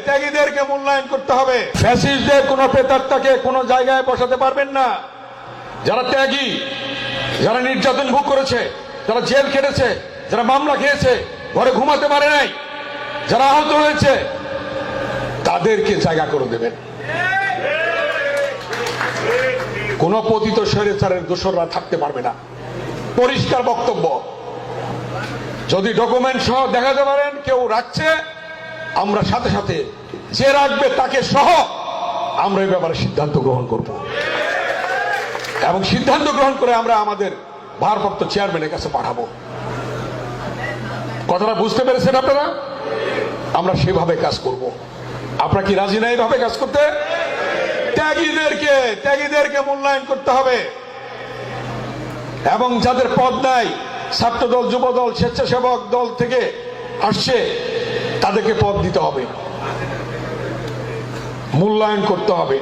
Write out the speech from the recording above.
ত্যাগীদেরকে মূল্যায়ন করতে হবে। ফ্যাসিস্টদের কোন প্রেতাত্মাকে কোন জায়গায় বসাতে পারবেন না। যারা ত্যাগী, যারা নির্যাতন ভোগ করেছে, যারা জেল খেটেছে, যারা মামলা খেয়েছে, ঘরে ঘুমাতে পারে নাই, যারা আহত হয়েছে, তাদেরকে জায়গা করে দেবেন। কোন পতিত স্বৈরাচারের দোসররা থাকতে পারবে না। পরিষ্কার বক্তব্য। যদি ডকুমেন্ট সহ দেখাতে পারেন কেউ রাখছে, আমরা সাথে সাথে যে রাখবে তাকে সহ আমরা এই ব্যাপারে সিদ্ধান্ত গ্রহণ করব, এবং সিদ্ধান্ত গ্রহণ করে আমরা আমাদের ভারপ্রাপ্ত চেয়ারম্যানের কাছে পাঠাবো। কথাটা বুঝতে পেরেছেন আপনারা? আমরা সেভাবে কাজ করব। আপনারা কি রাজি না এইভাবে কাজ করতে? ত্যাগীদেরকে মূল্যায়ন করতে হবে, এবং যাদের পদ নাই, ছাত্রদল, যুবদল, স্বেচ্ছাসেবক দল থেকে আসছে, তাদেরকে পদ দিতে হবে, মূল্যায়ন করতে হবে।